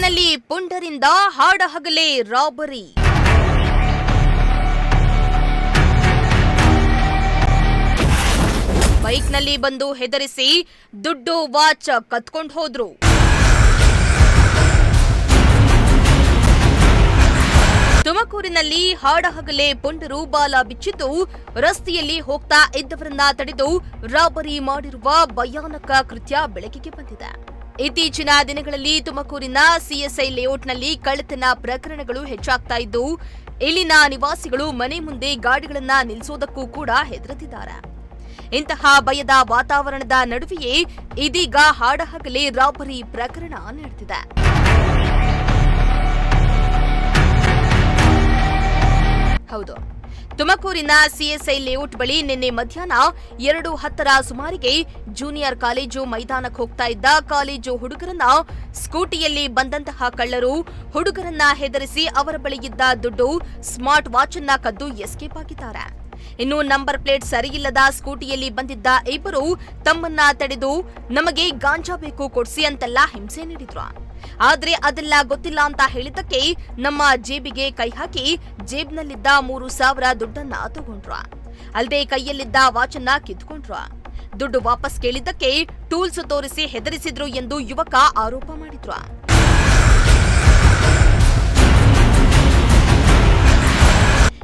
ತುಮಕೂರಿನಲ್ಲಿ ಪುಂಡರಿಂದ ಹಾಡಹಗಲೇ ರಾಬರಿ. ಬೈಕ್ನಲ್ಲಿ ಬಂದು ಹೆದರಿಸಿ ದುಡ್ಡು ವಾಚ್ ಕತ್ಕೊಂಡು ಹೋದ್ರು. ತುಮಕೂರಿನಲ್ಲಿ ಹಾಡಹಗಲೇ ಪುಂಡರು ಬಾಲ ಬಿಚ್ಚಿದ್ದು ರಸ್ತೆಯಲ್ಲಿ ಹೋಗ್ತಾ ಇದ್ದವರನ್ನ ತಡೆದು ರಾಬರಿ ಮಾಡಿರುವ ಭಯಾನಕ ಕೃತ್ಯ ಬೆಳಕಿಗೆ ಬಂದಿದೆ. ಇತ್ತೀಚಿನ ದಿನಗಳಲ್ಲಿ ತುಮಕೂರಿನ ಸಿಎಸ್ಐ ಲೇಔಟ್ನಲ್ಲಿ ಕಳ್ಳತನ ಪ್ರಕರಣಗಳು ಹೆಚ್ಚಾಗ್ತಾ ಇದ್ದು ಇಲ್ಲಿನ ನಿವಾಸಿಗಳು ಮನೆ ಮುಂದೆ ಗಾಡಿಗಳನ್ನ ನಿಲ್ಲಿಸೋದಕ್ಕೂ ಕೂಡ ಹೆದರುತ್ತಿದ್ದಾರೆ. ಇಂತಹ ಭಯದ ವಾತಾವರಣದ ನಡುವೆಯೇ ಇದೀಗ ಹಾಡಹಗಲೇ ರಾಬರಿ ಪ್ರಕರಣ ನಡೆದಿದೆ. ಹೌದು, ತುಮಕೂರಿನ ಸಿಎಸ್ಐ ಲೇಔಟ್ ಬಳಿ ನಿನ್ನೆ ಮಧ್ಯಾಹ್ನ 2:10 ಸುಮಾರಿಗೆ ಜೂನಿಯರ್ ಕಾಲೇಜು ಮೈದಾನಕ್ಕೆ ಹೋಗ್ತಾ ಇದ್ದ ಕಾಲೇಜು ಹುಡುಗರನ್ನ ಸ್ಕೂಟಿಯಲ್ಲಿ ಬಂದಂತಹ ಕಳ್ಳರು ಹುಡುಗರನ್ನ ಹೆದರಿಸಿ ಅವರ ಬಳಿಯಿದ್ದ ದುಡ್ಡು, ಸ್ಮಾರ್ಟ್ ವಾಚ್ ಅನ್ನ ಕದ್ದು ಎಸ್ಕೇಪ್ ಆಗಿದ್ದಾರೆ. ಇನ್ನು ನಂಬರ್ ಪ್ಲೇಟ್ ಸರಿಯಿಲ್ಲದ ಸ್ಕೂಟಿಯಲ್ಲಿ ಬಂದಿದ್ದ ಇಬ್ಬರು ತಮ್ಮನ್ನ ತಡೆದು ನಮಗೆ ಗಾಂಜಾ ಬೇಕು ಕೊಡ್ಸಿ ಅಂತೆಲ್ಲ ಹಿಂಸೆ ನೀಡಿದ್ರು. ಆದ್ರೆ ಅದೆಲ್ಲ ಗೊತ್ತಿಲ್ಲ ಅಂತ ಹೇಳಿದ್ದಕ್ಕೆ ನಮ್ಮ ಜೇಬಿಗೆ ಕೈ ಹಾಕಿ ಜೇಬ್ನಲ್ಲಿದ್ದ 3,000 ದುಡ್ಡನ್ನ ತಗೊಂಡ್ರು. ಅಲ್ಲದೆ ಕೈಯಲ್ಲಿದ್ದ ವಾಚನ್ನ ಕಿತ್ಕೊಂಡ್ರು. ದುಡ್ಡು ವಾಪಸ್ ಕೇಳಿದ್ದಕ್ಕೆ ಟೂಲ್ಸ್ ತೋರಿಸಿ ಹೆದರಿಸಿದ್ರು ಎಂದು ಯುವಕ ಆರೋಪ ಮಾಡಿದ್ರು.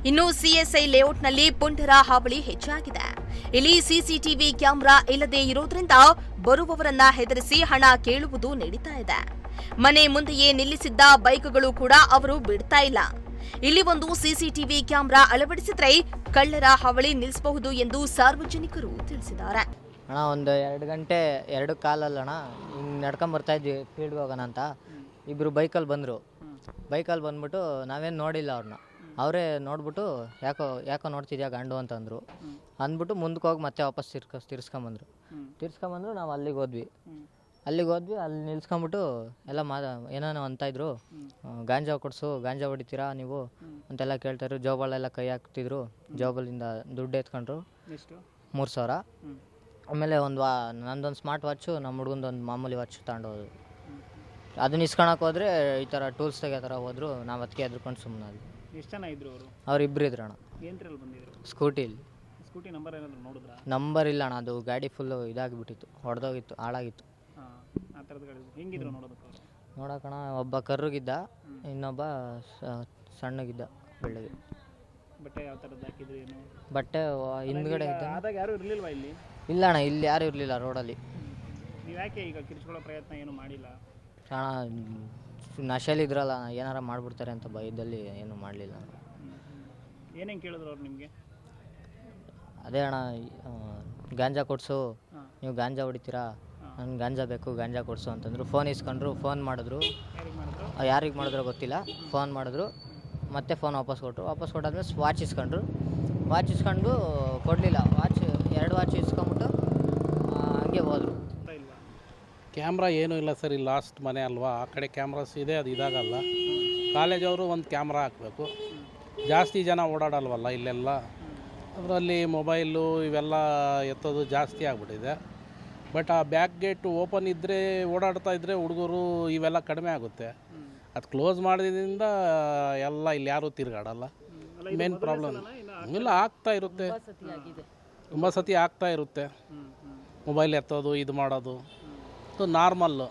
ಇನ್ನು ಸಿಎಸ್ಐ ಲೇಔಟ್ನಲ್ಲಿ ಪುಂಡರ ಹಾವಳಿ ಹೆಚ್ಚಾಗಿದೆ. ಇಲ್ಲಿ ಸಿಸಿಟಿವಿ ಕ್ಯಾಮೆರಾ ಇಲ್ಲದೆ ಇರೋದ್ರಿಂದ ಬರುವವರನ್ನ ಹೆದರಿಸಿ ಹಣ ಕೇಳುವುದು ನಡೀತಾ ಇದೆ. ಮನೆ ಮುಂದೆಯೇ ನಿಲ್ಲಿಸಿದ್ದ ಬೈಕ್ಗಳು ಕೂಡ ಅವರು ಬಿಡ್ತಾ ಇಲ್ಲ. ಇಲ್ಲಿ ಒಂದು ಸಿಸಿಟಿವಿ ಕ್ಯಾಮೆರಾ ಅಳವಡಿಸಿದ್ರೆ ಕಳ್ಳರ ಹಾವಳಿ ನಿಲ್ಲಿಸಬಹುದು ಎಂದು ಸಾರ್ವಜನಿಕರು ತಿಳಿಸಿದ್ದಾರೆ. ಅಣ್ಣ ಒಂದು 2 ಗಂಟೆ 2 ಕಾಲಲ್ಲಣ್ಣ ಹಿಂಗೆ ನಡ್ಕೊಂಡ್ ಬರ್ತಾ ಇದ್ವಿ ಫೀಲ್ಡ್ಗೆ ಹೋಗೋಣ ಅಂತ. ಇಬ್ಬರು ಬೈಕಲ್ಲಿ ಬಂದರು. ಬೈಕಲ್ಲಿ ಬಂದ್ಬಿಟ್ಟು ನಾವೇನು ನೋಡಿಲ್ಲ ಅವ್ರನ್ನ. ಅವರೇ ನೋಡ್ಬಿಟ್ಟು ಯಾಕೋ ನೋಡ್ತಿದ್ಯಾ ಗಂಡು ಅಂತಂದರು. ಅಂದ್ಬಿಟ್ಟು ಮುಂದಕ್ಕೆ ಹೋಗಿ ಮತ್ತೆ ವಾಪಸ್ ತಿರ್ಸ್ಕೊಂಬಂದ್ರು. ನಾವು ಅಲ್ಲಿಗೆ ಹೋದ್ವಿ. ಅಲ್ಲಿ ನಿಲ್ಸ್ಕೊಂಬಿಟ್ಟು ಎಲ್ಲ ಏನೇನೋ ಅಂತಾಯಿದ್ರು. ಗಾಂಜಾ ಕೊಡಿಸು, ಗಾಂಜಾ ಹೊಡಿತೀರಾ ನೀವು ಅಂತೆಲ್ಲ ಕೇಳ್ತಾಯಿದ್ರು. ಜೋಬಲ್ಲೆಲ್ಲ ಕೈ ಹಾಕ್ತಿದ್ರು. ಜೋಬಲಿಂದ ದುಡ್ಡು ಎತ್ಕೊಂಡ್ರು 3,000. ಆಮೇಲೆ ನಂದೊಂದು ಸ್ಮಾರ್ಟ್ ವಾಚು, ನಮ್ಮ ಹುಡುಗಂದೊಂದು ಮಾಮೂಲಿ ವಾಚ್ ತಗೊಂಡೋದ್ರು. ಅದನ್ನ ಇಸ್ಕೊಳಕ್ಕೆ ಹೋದರೆ ಈ ಥರ ಟೂಲ್ಸ್ ತೆಗೆ ಥರ ಹೋದ್ರು. ನಾವು ಅದಕ್ಕೆ ಎದ್ರುಕೊಂಡು ಸುಮ್ಮನೆ ಅದು. ಎಷ್ಟು ಜನ ಇದ್ರು ಅವರು? ಅವರಿಬ್ಬರು ಇದ್ರು ಅಣ್ಣ. ಏನ್ರಲ್ಲಿ ಬಂದಿದ್ರು? ಸ್ಕೂಟಿಲಿ. ಸ್ಕೂಟಿ ನಂಬರ್ ಏನಾದರೂ ನೋಡಿದ್ರಾ? ನಂಬರ್ ಇಲ್ಲ ಅಣ್ಣ, ಅದು ಗಾಡಿ ಫುಲ್ಲು ಇದಾಗಿಬಿಟ್ಟಿತ್ತು, ಹೊಡೆದೋಗಿತ್ತು, ಹಾಳಾಗಿತ್ತು. ಆ ಥರದ ಗಾಡಿ ಹೆಂಗಿದ್ರು ನೋಡೋದಕ್ಕೆ? ನೋಡೋಕಣ ಒಬ್ಬ ಕರ್ರಗಿದ್ದ, ಇನ್ನೊಬ್ಬ ಸಣ್ಣಗಿದ್ದ, ಬೆಳ್ಳಗೆ. ಬಟ್ಟೆ ಯಾವ ಥರದ್ದು ಹಾಕಿದ್ರು ಏನು? ಬಟ್ಟೆ ಹಿಂದ್ಗಡೆ ಇದ್ದ. ಆದಾಗ ಯಾರು ಇರಲಿಲ್ವಾ ಇಲ್ಲಿ? ಇಲ್ಲ ಅಣ್ಣ, ಇಲ್ಲಿ ಯಾರು ಇರಲಿಲ್ಲ ರೋಡಲ್ಲಿ. ನೀವು ಯಾಕೆ ಈಗ ಕಿರ್ಚ್ಕೊಳ್ಳೋ ಪ್ರಯತ್ನ ಏನು ಮಾಡಿಲ್ಲ? ಅಣ್ಣ ನಶೆಯಲ್ಲಿ ಇದ್ರಲ್ಲ, ಏನಾರ ಮಾಡಿಬಿಡ್ತಾರೆ ಅಂತ ಭಯದಲ್ಲಿ ಏನೂ ಮಾಡಲಿಲ್ಲ. ಏನೇನು ಕೇಳಿದ್ರು ಅವ್ರು ನಿಮಗೆ? ಅದೇ ಅಣ್ಣ, ಗಾಂಜಾ ಕೊಡಿಸು, ನೀವು ಗಾಂಜಾ ಹೊಡಿತೀರಾ, ನನಗೆ ಗಾಂಜಾ ಬೇಕು, ಗಾಂಜಾ ಕೊಡಿಸು ಅಂತಂದರು. ಫೋನ್ ಇಸ್ಕೊಂಡ್ರು. ಫೋನ್ ಮಾಡಿದ್ರು, ಯಾರಿಗೆ ಮಾಡಿದ್ರೋ ಗೊತ್ತಿಲ್ಲ. ಫೋನ್ ಮಾಡಿದ್ರು, ಮತ್ತೆ ಫೋನ್ ವಾಪಸ್ ಕೊಟ್ಟಾದ್ಮೇಲೆ ವಾಚ್ ಇಸ್ಕೊಂಡ್ರು. ವಾಚ್ ಇಸ್ಕೊಂಡು ಕೊಡಲಿಲ್ಲ. 2 ವಾಚ್ ಇಸ್ಕೊಂಬಿಟ್ಟು ಹಂಗೆ ಹೋದರು. ಕ್ಯಾಮ್ರಾ ಏನೂ ಇಲ್ಲ ಸರ್, ಇಲ್ಲಿ ಲಾಸ್ಟ್ ಮನೆ ಅಲ್ವಾ, ಆ ಕಡೆ ಕ್ಯಾಮ್ರಾಸ್ ಇದೆ, ಅದು ಇದಾಗಲ್ಲ. ಕಾಲೇಜವರು ಒಂದು ಕ್ಯಾಮ್ರಾ ಹಾಕಬೇಕು. ಜಾಸ್ತಿ ಜನ ಓಡಾಡಲ್ವಲ್ಲ ಇಲ್ಲೆಲ್ಲ, ಅದರಲ್ಲಿ ಮೊಬೈಲು ಇವೆಲ್ಲ ಎತ್ತೋದು ಜಾಸ್ತಿ ಆಗಿಬಿಟ್ಟಿದೆ. ಬಟ್ ಆ ಬ್ಯಾಕ್ ಗೇಟ್ ಓಪನ್ ಇದ್ದರೆ, ಓಡಾಡ್ತಾ ಇದ್ದರೆ ಹುಡುಗರು ಇವೆಲ್ಲ ಕಡಿಮೆ ಆಗುತ್ತೆ. ಅದು ಕ್ಲೋಸ್ ಮಾಡೋದ್ರಿಂದ ಎಲ್ಲ ಇಲ್ಲಿ ಯಾರೂ ತಿರುಗಾಡಲ್ಲ. ಮೇನ್ ಪ್ರಾಬ್ಲಮ್ ಇಲ್ಲ, ಆಗ್ತಾ ಇರುತ್ತೆ, ತುಂಬ ಸತಿ ಆಗ್ತಾ ಇರುತ್ತೆ. ಮೊಬೈಲ್ ಎತ್ತೋದು, ಇದು ಮಾಡೋದು ಅದು ನಾರ್ಮಲ್ಲು.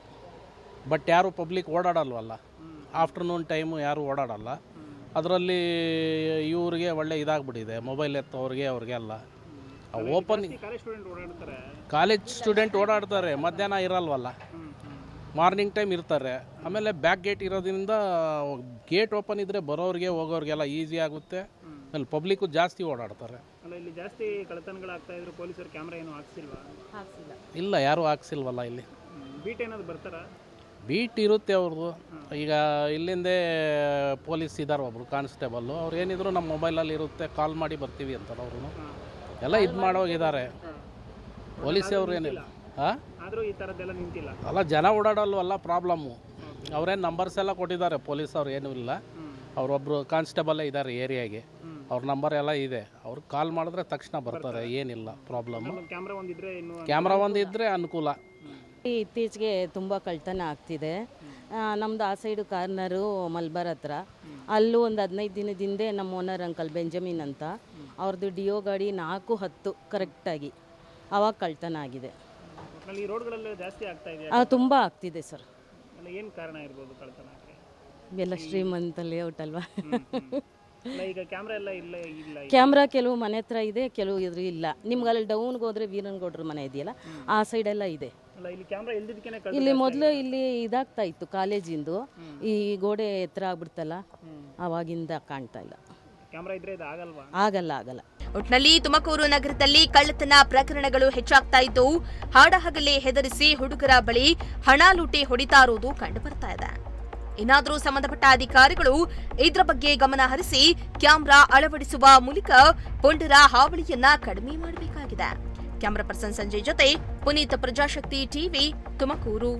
ಬಟ್ ಯಾರು ಪಬ್ಲಿಕ್ ಓಡಾಡಲ್ವಲ್ಲ, ಆಫ್ಟರ್ನೂನ್ ಟೈಮು ಯಾರು ಓಡಾಡಲ್ಲ. ಅದರಲ್ಲಿ ಇವ್ರಿಗೆ ಒಳ್ಳೆ ಇದಾಗ್ಬಿಟ್ಟಿದೆ, ಮೊಬೈಲ್ ಎತ್ತೋರಿಗೆ ಅವ್ರಿಗೆಲ್ಲ. ಓಪನ್ ಕಾಲೇಜ್ ಸ್ಟೂಡೆಂಟ್ ಓಡಾಡ್ತಾರೆ, ಮಧ್ಯಾಹ್ನ ಇರಲ್ವಲ್ಲ, ಮಾರ್ನಿಂಗ್ ಟೈಮ್ ಇರ್ತಾರೆ. ಆಮೇಲೆ ಬ್ಯಾಕ್ ಗೇಟ್ ಇರೋದ್ರಿಂದ ಗೇಟ್ ಓಪನ್ ಇದ್ದರೆ ಬರೋರಿಗೆ ಹೋಗೋರಿಗೆಲ್ಲ ಈಸಿ ಆಗುತ್ತೆ. ಆಮೇಲೆ ಪಬ್ಲಿಕ್ಕು ಜಾಸ್ತಿ ಓಡಾಡ್ತಾರೆ. ಅಲ್ಲ, ಇಲ್ಲಿ ಜಾಸ್ತಿ ಕಳ್ಳತನಗಳಾಗ್ತಾ ಇದ್ರು. ಪೊಲೀಸರು ಕ್ಯಾಮ್ರಾ ಏನೂ ಹಾಕ್ಸಿಲ್ವಾ? ಇಲ್ಲ, ಯಾರೂ ಹಾಕ್ಸಿಲ್ವಲ್ಲ ಇಲ್ಲಿ. ಬೀಟ್ ಏನಾದ್ರು ಬರ್ತಾರಾ? ಬೀಟ್ ಇರುತ್ತೆ ಅವ್ರದ್ದು. ಈಗ ಇಲ್ಲಿಂದೇ ಪೊಲೀಸ್ ಇದ್ದಾರೆ, ಒಬ್ಬರು ಕಾನ್ಸ್ಟೇಬಲ್ಲು. ಅವ್ರು ಏನಿದ್ರು ನಮ್ಮ ಮೊಬೈಲಲ್ಲಿ ಇರುತ್ತೆ, ಕಾಲ್ ಮಾಡಿ ಬರ್ತೀವಿ ಅಂತಾರೆ. ಅವರು ಎಲ್ಲ ಇದು ಮಾಡೋಗಿದ್ದಾರೆ. ಪೊಲೀಸವ್ರು ಏನಿಲ್ಲ. ಆದರೂ ಈ ಥರದ್ದೆಲ್ಲ ನಿಂತಿಲ್ಲ ಅಲ್ಲ, ಜನ ಓಡಾಡಲ್ವಲ್ಲ ಪ್ರಾಬ್ಲಮ್ಮು. ಅವ್ರೇನು ನಂಬರ್ಸ್ ಎಲ್ಲ ಕೊಟ್ಟಿದ್ದಾರೆ ಪೊಲೀಸ್ ಅವ್ರು, ಏನೂ ಇಲ್ಲ. ಅವರೊಬ್ಬರು ಕಾನ್ಸ್ಟೇಬಲ್ಲೇ ಇದ್ದಾರೆ ಏರಿಯಾಗೆ, ಅವ್ರ ನಂಬರ್ ಎಲ್ಲ ಇದೆ. ಅವ್ರಿಗೆ ಕಾಲ್ ಮಾಡಿದ್ರೆ ತಕ್ಷಣ ಬರ್ತಾರೆ, ಏನಿಲ್ಲ ಪ್ರಾಬ್ಲಮ್ಮು. ಕ್ಯಾಮ್ರಾ ಒಂದಿದ್ರೆ ಕ್ಯಾಮ್ರಾ ಒಂದಿದ್ದರೆ ಅನುಕೂಲ. ಇತ್ತೀಚೆಗೆ ತುಂಬ ಕಳ್ತನ ಆಗ್ತಿದೆ. ನಮ್ಮದು ಆ ಸೈಡು ಕಾರ್ನರು ಮಲ್ಬಾರ್ ಹತ್ರ. ಅಲ್ಲೂ ಒಂದು 15 ದಿನದಿಂದ ನಮ್ಮ ಓನರ್ ಅಂಕಲ್ ಬೆಂಜಮಿನ್ ಅಂತ ಅವ್ರದ್ದು ಡಿಯೋ ಗಾಡಿ 4:10 ಕರೆಕ್ಟಾಗಿ ಆವಾಗ ಕಳ್ತನ ಆಗಿದೆ. ಒಟ್ನಲ್ಲಿ ಈ ರೋಡ್ಗಳಲ್ಲೇ ಜಾಸ್ತಿ ಆಗ್ತಾ ಇದೆ. ತುಂಬ ಆಗ್ತಿದೆ ಸರ್. ಏನು ಕಾರಣ ಇರ್ಬೋದು ಕಳ್ತನಕ್ಕೆ? ಎಲ್ಲ ಶ್ರೀಮಂತ ಲೇಔಟ್ ಅಲ್ವಾ. ಈಗ ಕ್ಯಾಮ್ರಾ ಎಲ್ಲ ಇಲ್ಲ. ಕ್ಯಾಮ್ರಾ ಕೆಲವು ಮನೆ ಹತ್ರ ಇದೆ, ಕೆಲವು ಇದ್ರ ಇಲ್ಲ. ನಿಮ್ಗೆ ಅಲ್ಲಿ ಡೌನ್ಗೆ ಹೋದ್ರೆ ವೀರನ್ಗೌಡ್ರ ಮನೆ ಇದೆಯಲ್ಲ, ಆ ಸೈಡೆಲ್ಲ ಇದೆ. ಇಲ್ಲಿ ಕ್ಯಾಮ್ರಾ ಇಲ್ದಿದ್ದಕ್ಕೇನೆ ಇಲ್ಲಿ ಮೊದಲು ಇಲ್ಲಿ ಇದಾಗ್ತಾ ಇತ್ತು ಕಾಲೇಜಿಂದು, ಈ ಗೋಡೆ ಎತ್ತರ ಆಗ್ಬಿಡ್ತಲ್ಲ, ಆವಾಗಿಂದ ಕಾಣ್ತಾ ಇಲ್ಲ. ಕ್ಯಾಮ್ರಾ ಇದ್ರೆ ಇದು ಆಗಲ್ವಾ? ಆಗಲ್ಲ. ಒಟ್ನಲ್ಲಿ ತುಮಕೂರು ನಗರದಲ್ಲಿ ಕಳ್ಳತನ ಪ್ರಕರಣಗಳು ಹೆಚ್ಚಾಗ್ತಾ ಇದ್ದು, ಹಾಡಹಗಲೇ ಹೆದರಿಸಿ ಹುಡುಗರ ಬಳಿ ಹಣ ಲೂಟಿ ಹೊಡಿತಾ ಇರುವುದು ಕಂಡುಬರ್ತಾ ಇದೆ. ಇನ್ನಾದರೂ ಸಂಬಂಧಪಟ್ಟ ಅಧಿಕಾರಿಗಳು ಇದರ ಬಗ್ಗೆ ಗಮನ ಹರಿಸಿ ಕ್ಯಾಮೆರಾ ಅಳವಡಿಸುವ ಮೂಲಕ ಪುಂಡರ ಹಾವಳಿಯನ್ನ ಕಡಿಮೆ ಮಾಡಬೇಕಾಗಿದೆ. ಕ್ಯಾಮರಾ ಪರ್ಸನ್ ಸಂಜಯ್ ಜೊತೆ ಪುನೀತ್, ಪ್ರಜಾಶಕ್ತಿ ಟಿವಿ, ತುಮಕೂರು.